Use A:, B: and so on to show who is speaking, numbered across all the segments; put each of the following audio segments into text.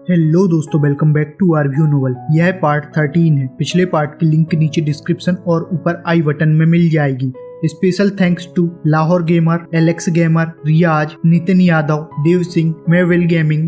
A: Hello दोस्तों, welcome back to our view novel. यह part 13 है। पिछले पार्ट की लिंक नीचे डिस्क्रिप्शन और ऊपर आई बटन में मिल जाएगी। Special thanks to Lahore gamer, Alex gamer, Riyaz, Nitin Yadav, Dev Singh, Mevil gaming.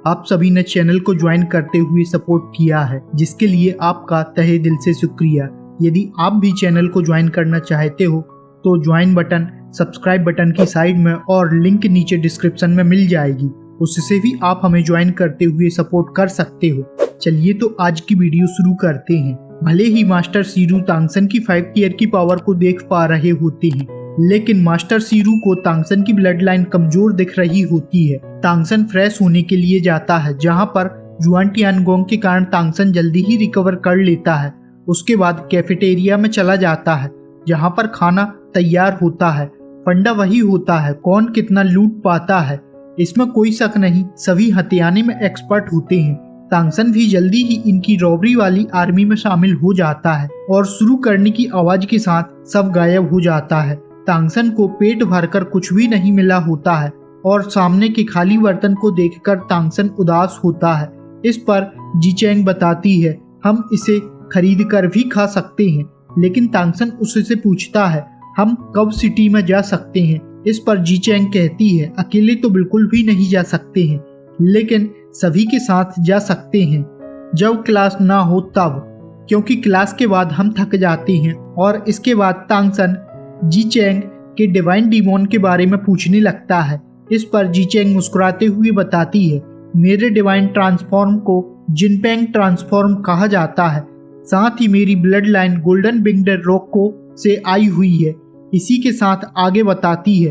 A: आप सभी ने चैनल को ज्वाइन करते हुए सपोर्ट किया है, जिसके लिए आपका तहे दिल से शुक्रिया। यदि आप भी चैनल को ज्वाइन करना चाहते हो तो ज्वाइन बटन सब्सक्राइब बटन की साइड में और लिंक नीचे डिस्क्रिप्शन में मिल जाएगी। उससे भी आप हमें ज्वाइन करते हुए सपोर्ट कर सकते हो। चलिए तो आज की वीडियो शुरू करते हैं। भले ही मास्टर सीरू तांगसन की 5 टियर की पावर को देख पा रहे होते हैं, लेकिन मास्टर सीरू को तांगसन की ब्लड लाइन कमजोर दिख रही होती है। तांगसन फ्रेश होने के लिए जाता है, जहां पर जुआन टियानगोंग के कारण तांगसन जल्दी ही रिकवर कर लेता है। उसके बाद कैफेटेरिया में चला जाता है, जहां पर खाना तैयार होता है। फंडा वही होता है, कौन कितना लूट पाता है इसमें कोई शक नहीं। सभी हथियाने में एक्सपर्ट होते हैं। तांगसन भी जल्दी ही इनकी रॉबरी वाली आर्मी में शामिल हो जाता है और शुरू करने की आवाज के साथ सब गायब हो जाता है। तांगसन को पेट भरकर कुछ भी नहीं मिला होता है और सामने के खाली बर्तन को देखकर तांगसन उदास होता है। इस पर जीचेंग बताती है, हम इसे खरीद कर भी खा सकते हैं। लेकिन तांगसन उससे पूछता है, हम कब सिटी में जा सकते हैं। इस पर जीचेंग कहती है, अकेले तो बिल्कुल भी नहीं जा सकते हैं, लेकिन सभी के साथ जा सकते हैं जब क्लास ना हो तब, क्योंकि क्लास के बाद हम थक जाते हैं। और इसके बाद तांगसन जीचेंग के डिवाइन डीमोन के बारे में पूछने लगता है। इस पर जीचेंग मुस्कुराते हुए बताती है, मेरे डिवाइन ट्रांसफॉर्म को जिनपेंग ट्रांसफॉर्म कहा जाता है। साथ ही मेरी ब्लड लाइन गोल्डन विंग्ड रोको से आई हुई है। इसी के साथ आगे बताती है,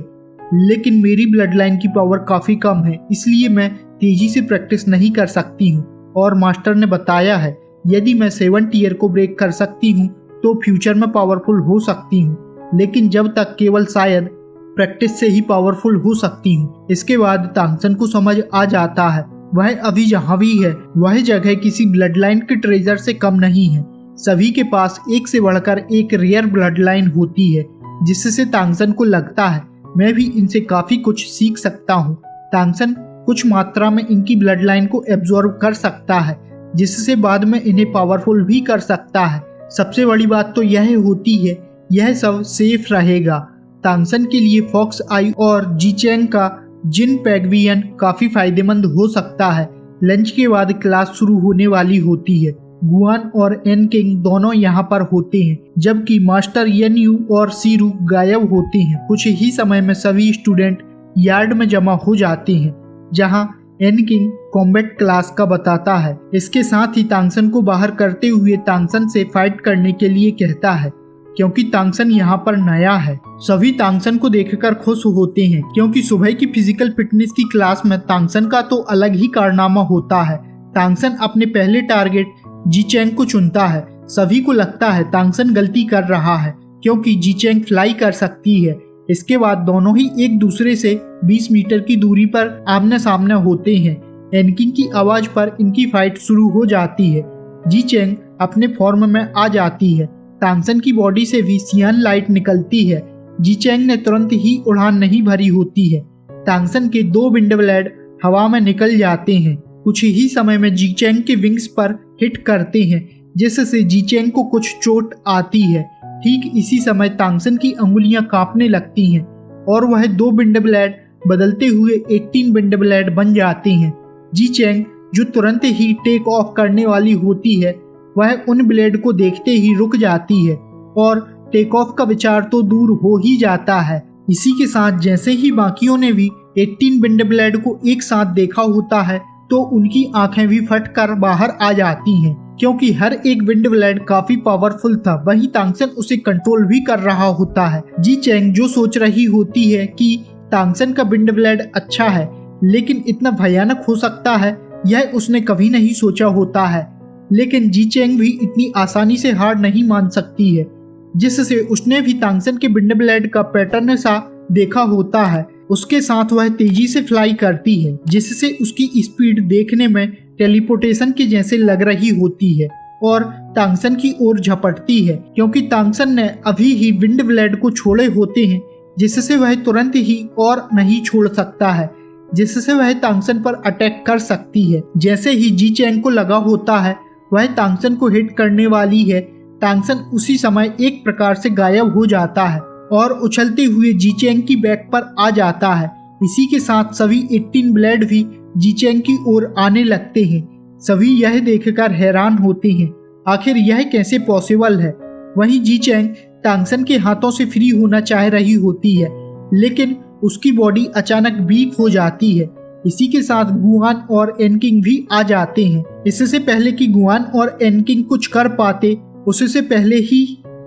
A: लेकिन मेरी ब्लड लाइन की पावर काफी कम है, इसलिए मैं तेजी से प्रैक्टिस नहीं कर सकती हूँ। और मास्टर ने बताया है, यदि मैं 7 टियर को ब्रेक कर सकती हूँ तो फ्यूचर में पावरफुल हो सकती हूँ, लेकिन जब तक केवल शायद प्रैक्टिस से ही पावरफुल हो सकती हूँ। इसके बाद तांगसन को समझ आ जाता है, वह अभी जहाँ भी है वह जगह किसी ब्लड लाइन के ट्रेजर से कम नहीं है। सभी के पास एक से बढ़कर एक रेयर ब्लड लाइन होती है, जिससे तांगसन को लगता है मैं भी इनसे काफी कुछ सीख सकता हूँ। तांगसन कुछ मात्रा में इनकी ब्लड लाइन को एब्जॉर्ब कर सकता है, जिससे बाद में इन्हें पावरफुल भी कर सकता है। सबसे बड़ी बात तो यह होती है, यह सब सेफ रहेगा। तांगसन के लिए फॉक्स आई और जीचेंग का जिन पैगवियन काफी फायदेमंद हो सकता है। लंच के बाद क्लास शुरू होने वाली होती है। गुआन और एन किंग दोनों यहाँ पर होते हैं, जबकि मास्टर येन यू और सीरू गायब होते हैं। कुछ ही समय में सभी स्टूडेंट यार्ड में जमा हो जाते हैं, जहाँ एन किंग कॉम्बैट क्लास का बताता है। इसके साथ ही तांगसन को बाहर करते हुए तांगसन से फाइट करने के लिए कहता है, क्योंकि तांगसन यहाँ पर नया है। सभी तांगसन को देखकर खुश होते हैं, क्योंकि सुबह की फिजिकल फिटनेस की क्लास में तांगसन का तो अलग ही कारनामा होता है। तांगसन अपने पहले टारगेट जीचेंग को चुनता है। सभी को लगता है तांगसन गलती कर रहा है, क्योंकि जीचेंग फ्लाई कर सकती है। इसके बाद दोनों ही एक दूसरे से 20 मीटर की दूरी पर आमने सामने होते हैं। एनकिंग की आवाज पर इनकी फाइट शुरू हो जाती है। जीचेंग अपने फॉर्म में आ जाती है। तांगसन की बॉडी से भी सियान लाइट निकलती है। जीचेंग ने तुरंत ही उड़ान नहीं भरी होती है। तांगसन के 2 विंड ब्लेड हवा में निकल जाते हैं। कुछ ही समय में जीचेंग के विंग्स पर हिट करते हैं, जिससे जीचेंग को कुछ चोट आती है। ठीक इसी समय तांगसन की अंगुलियां कांपने लगती हैं और वह 2 विंड ब्लेड बदलते हुए 18 विंड ब्लेड बन जाते हैं। जीचेंग जो तुरंत ही टेक ऑफ करने वाली होती है, वह उन ब्लेड को देखते ही रुक जाती है और टेक ऑफ का विचार तो दूर हो ही जाता है। इसी के साथ जैसे ही बाकियों ने भी 18 विंड ब्लेड को एक साथ देखा होता है, तो उनकी आंखें भी फट कर बाहर आ जाती हैं, क्योंकि हर एक विंड ब्लेड काफी पावरफुल था। वहीं तांगसन उसे कंट्रोल भी कर रहा होता है। जीचेंग जो सोच रही होती है कि तांगसन का विंड ब्लेड अच्छा है, लेकिन इतना भयानक हो सकता है, यह उसने कभी नहीं सोचा होता है। लेकिन जीचेंग भी इतनी आसानी से हार नहीं मान सकती है, जिससे उसने भी तांगसन के विंड ब्लेड का पैटर्न सा देखा होता है। उसके साथ वह तेजी से फ्लाई करती है, जिससे उसकी स्पीड देखने में टेलीपोर्टेशन के जैसे लग रही होती है और तांगसन की ओर झपटती है, क्योंकि तांगसन ने अभी ही विंड ब्लेड को छोड़े होते हैं, जिससे वह तुरंत ही और नहीं छोड़ सकता है। जिससे वह तांगसन पर अटैक कर सकती है। जैसे ही जी चैंग को लगा होता है वह तांगसन को हिट करने वाली है, तांगसन उसी समय एक प्रकार से गायब हो जाता है और उछलते हुए जी चैंग की बैक पर आ जाता है। इसी के साथ सभी 18 ब्लेड भी जी चैंग की ओर आने लगते हैं। सभी यह देखकर हैरान होते हैं, आखिर यह कैसे पॉसिबल है। वहीं जी चैंग तांगसन के हाथों से फ्री होना चाह रही होती है, लेकिन उसकी बॉडी अचानक वीक हो जाती है। इसी के साथ गुआन और एनकिंग भी आ जाते हैं। इससे पहले कि गुआन और एनकिंग कुछ कर पाते, उससे पहले ही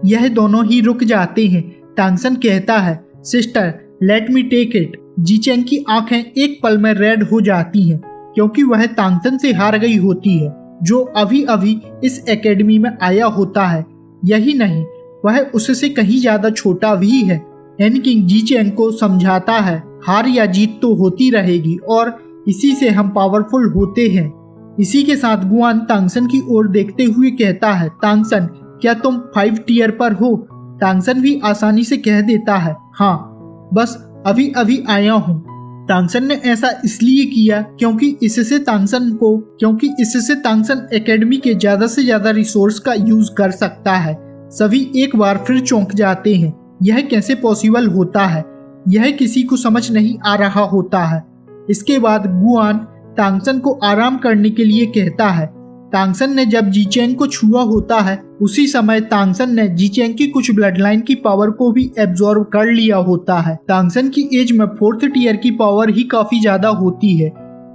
A: यह दोनों ही रुक जाते हैं। तांगसन कहता है, sister let me take it. Ji Chang की आंखें एक पल में रेड हो जाती हैं, क्योंकि वह तांगसन से हार गई होती है, जो अभी अभी इस एकेडमी में आया होता है। यही नहीं, वह उससे कहीं ज्यादा छोटा भी है। एनकिंग जी चैंग को समझाता है, हार या जीत तो होती रहेगी और इसी से हम पावरफुल होते हैं। इसी के साथ गुआन तांगसन की ओर देखते हुए कहता है, तांगसन क्या तुम 5 टियर पर हो? तांगसन भी आसानी से कह देता है, हाँ बस अभी अभी आया हूँ। तांगसन ने ऐसा इसलिए किया क्योंकि इससे तांगसन एकेडमी के ज्यादा से ज्यादा रिसोर्स का यूज कर सकता है। सभी एक बार फिर चौंक जाते हैं, यह कैसे पॉसिबल होता है, यह किसी को समझ नहीं आ रहा होता है। इसके बाद गुआन तांगसन को आराम करने के लिए कहता है। तांगसन ने जब जी चैंग को छुआ होता है, उसी समय तांगसन ने जी चैंग की कुछ ब्लड लाइन की पावर को भी एब्जॉर्ब कर लिया होता है। तांगसन की एज में 4th टियर की पावर ही काफी ज्यादा होती है,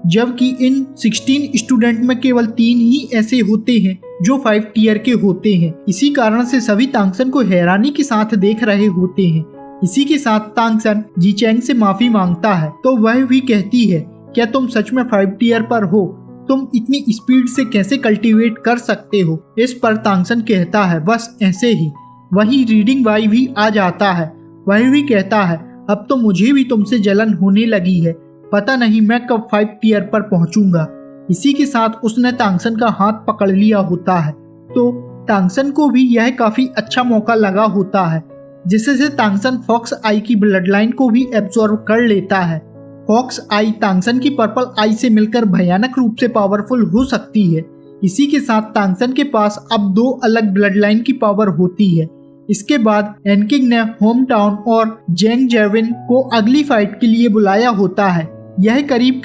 A: जबकि इन 16 स्टूडेंट में केवल 3 ही ऐसे होते हैं जो 5 टियर के होते हैं। इसी कारण से सभी तांगसन को हैरानी के साथ देख रहे होते हैं। इसी के साथ तांगसन जी चैंग से माफी मांगता है, तो वह भी कहती है, क्या तुम सच में 5 टियर पर हो? तुम इतनी स्पीड से कैसे कल्टीवेट कर सकते हो? इस पर तांगसन कहता है, बस ऐसे ही। वहीं रीडिंग बाई भी आ जाता है। वह भी कहता है, अब तो मुझे भी तुमसे जलन होने लगी है, पता नहीं मैं कब 5 टियर पर पहुंचूंगा। इसी के साथ उसने तांगसन का हाथ पकड़ लिया होता है, तो तांगसन को भी यह काफी अच्छा मौका लगा होता है, जिससे तांगसन फॉक्स आई की ब्लड लाइन को भी एब्जॉर्ब कर लेता है। फॉक्स आई तांगसन की पर्पल आई से मिलकर भयानक रूप से पावरफुल हो सकती है। इसी के साथ तांगसन के पास अब 2 अलग ब्लड लाइन की पावर होती है। इसके बाद एनकिंग ने होम टाउन और जेंग जेविन को अगली फाइट के लिए बुलाया होता है। यह करीब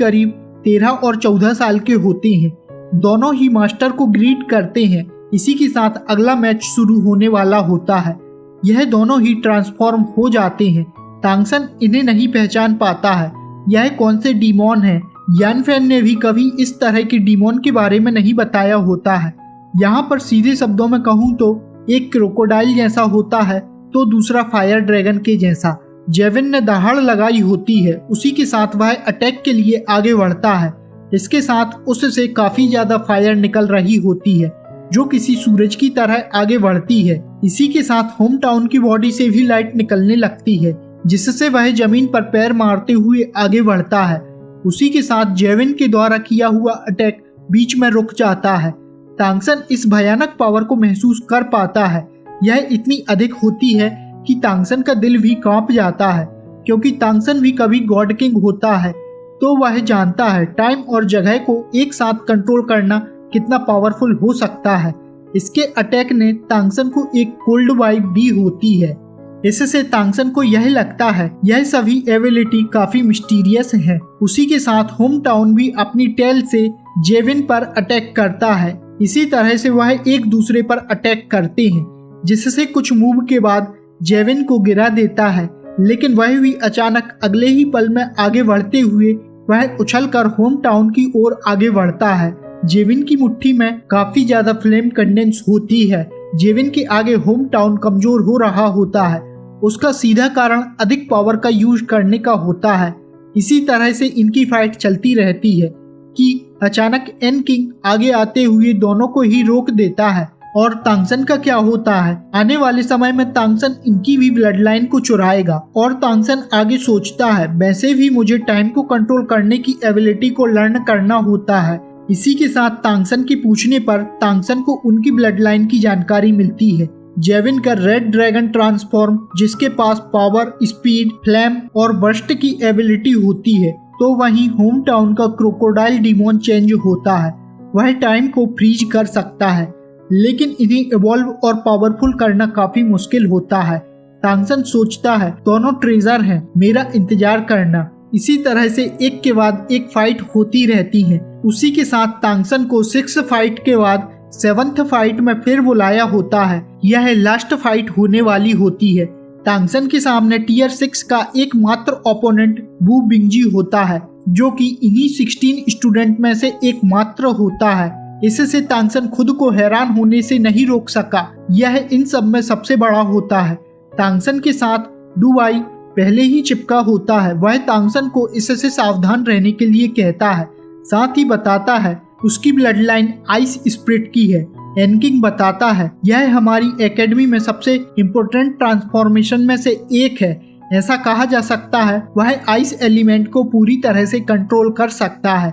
A: 13 और 14 साल के होते हैं। दोनों ही मास्टर को ग्रीट करते हैं। इसी के साथ अगला मैच शुरू होने वाला होता है। यह दोनों ही ट्रांसफॉर्म हो जाते हैं। तांगसन इन्हें नहीं पहचान पाता है, यह कौन से डीमोन है। यान फैन ने भी कभी इस तरह के डीमोन के बारे में नहीं बताया होता है। यहाँ पर सीधे शब्दों में कहूँ तो एक क्रोकोडाइल जैसा होता है, तो दूसरा फायर ड्रैगन के जैसा। जेविन ने दहाड़ लगाई होती है, उसी के साथ वह अटैक के लिए आगे बढ़ता है। इसके साथ उससे काफी ज्यादा फायर निकल रही होती है, जो किसी सूरज की तरह आगे बढ़ती है। इसी के साथ होम टाउन की बॉडी से भी लाइट निकलने लगती है, जिससे वह जमीन पर पैर मारते हुए आगे बढ़ता है। उसी के साथ जेविन के द्वारा किया हुआ अटैक बीच में रुक जाता है। तांगसन इस भयानक पावर को महसूस कर पाता है। यह इतनी अधिक होती है कि तांगसन का दिल भी कांप जाता है, क्योंकि तांगसन भी कभी गॉड किंग होता है, तो वह जानता है टाइम और जगह को एक साथ कंट्रोल करना कितना पावरफुल हो सकता है। इसके अटैक ने तांगसन को एक कोल्ड वाइब दी होती है। इससे तांगसन को यह लगता है यह सभी एबिलिटी काफी मिस्टीरियस है। उसी के साथ होम टाउन भी अपनी टेल से जेविन पर अटैक करता है। इसी तरह से वह एक दूसरे पर अटैक करते हैं, जिससे कुछ मूव के बाद जेविन को गिरा देता है, लेकिन वह भी अचानक अगले ही पल में आगे बढ़ते हुए वह उछलकर होम टाउन की ओर आगे बढ़ता है। जेविन की मुट्ठी में काफी ज्यादा फ्लेम कंडेंस होती है। जेविन के आगे होम टाउन कमजोर हो रहा होता है। उसका सीधा कारण अधिक पावर का यूज करने का होता है। इसी तरह से इनकी फाइट चलती रहती है कि अचानक एनकिंग आगे आते हुए दोनों को ही रोक देता है। और तांगसन का क्या होता है? आने वाले समय में तांगसन इनकी भी ब्लड लाइन को चुराएगा। और तांगसन आगे सोचता है, वैसे भी मुझे टाइम को कंट्रोल करने की एबिलिटी को लर्न करना होता है। इसी के साथ तांगसन के पूछने पर तांगसन को उनकी ब्लड लाइन की जानकारी मिलती है। जेविन का रेड ड्रैगन ट्रांसफॉर्म, जिसके पास पावर, स्पीड, फ्लेम और बर्स्ट की एबिलिटी होती है, तो वहीं होम टाउन का क्रोकोडाइल डीमोन चेंज होता है। वह टाइम को फ्रीज कर सकता है, लेकिन इन्हें इवॉल्व और पावरफुल करना काफी मुश्किल होता है। तांगसन सोचता है दोनों ट्रेजर हैं, मेरा इंतजार करना। इसी तरह से एक के बाद एक फाइट होती रहती है। उसी के साथ तांगसन को 6 फाइट के बाद 7th फाइट में फिर बुलाया होता है। यह लास्ट फाइट होने वाली होती है। तांगसन के सामने टियर 6 का एकमात्र ओपोनेंट वू बिंगजी होता है, जो कि इन्हीं 16 स्टूडेंट में से एक मात्र होता है। इससे तांगसन खुद को हैरान होने से नहीं रोक सका। यह इन सब में सबसे बड़ा होता है। तांगसन के साथ डुवाई पहले ही चिपका होता है। वह तांगसन को इससे सावधान रहने के लिए कहता है, साथ ही बताता है उसकी ब्लड लाइन आइस स्प्रिट की है। एनकिंग बताता है यह हमारी एकेडमी में सबसे इम्पोर्टेंट ट्रांसफॉर्मेशन में से एक है। ऐसा कहा जा सकता है वह आइस एलिमेंट को पूरी तरह से कंट्रोल कर सकता है।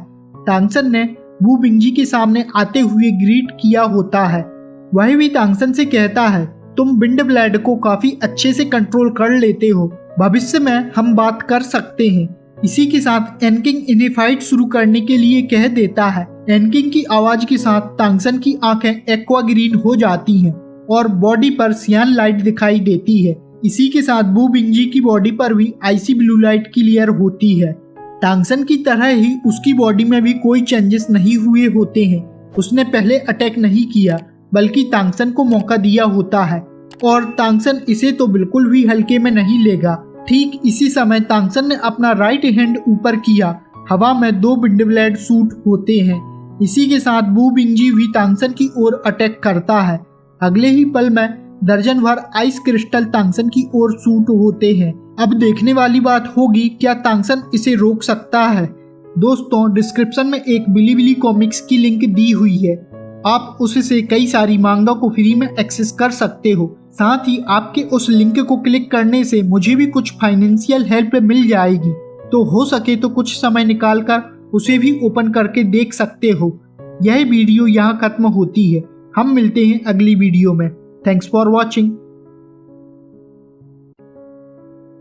A: तांगसन ने वू बिंगजी के सामने आते हुए ग्रीट किया होता है। वह भी तांगसन से कहता है, तुम विंड ब्लेड को काफी अच्छे से कंट्रोल कर लेते हो, भविष्य में हम बात कर सकते हैं। इसी के साथ एनकिंग इन्हें फाइट शुरू करने के लिए कह देता है। एनकिंग की आवाज के साथ तांगसन की आंखें एक्वा ग्रीन हो जाती हैं और बॉडी पर सियान लाइट दिखाई देती है। इसी के साथ वू बिंगजी की बॉडी पर भी आइसी ब्लू लाइट क्लियर होती है। तांगसन की तरह ही उसकी बॉडी में भी कोई चेंजेस नहीं हुए होते हैं। उसने पहले अटैक नहीं किया, बल्कि तांगसन को मौका दिया होता है और तांगसन इसे तो बिल्कुल भी हल्के में नहीं लेगा। ठीक इसी समय तांगसन ने अपना राइट हैंड ऊपर किया। हवा में 2 विंड ब्लेड शूट होते हैं। इसी के साथ वू बिंगजी भी तांगसन की ओर अटैक करता है। अगले ही पल में दर्जन भर आइस क्रिस्टल तांगसन की ओर शूट होते हैं। अब देखने वाली बात होगी क्या तांगसन इसे रोक सकता है। दोस्तों, डिस्क्रिप्शन में एक बिलीबिली कॉमिक्स की लिंक दी हुई है। आप उससे कई सारी मांगा को फ्री में एक्सेस कर सकते हो। साथ ही आपके उस लिंक को क्लिक करने से मुझे भी कुछ फाइनेंशियल हेल्प मिल जाएगी, तो हो सके तो कुछ समय निकालकर उसे भी ओपन करके देख सकते हो। यह वीडियो यहाँ खत्म होती है। हम मिलते हैं अगली वीडियो में। Thanks for watching.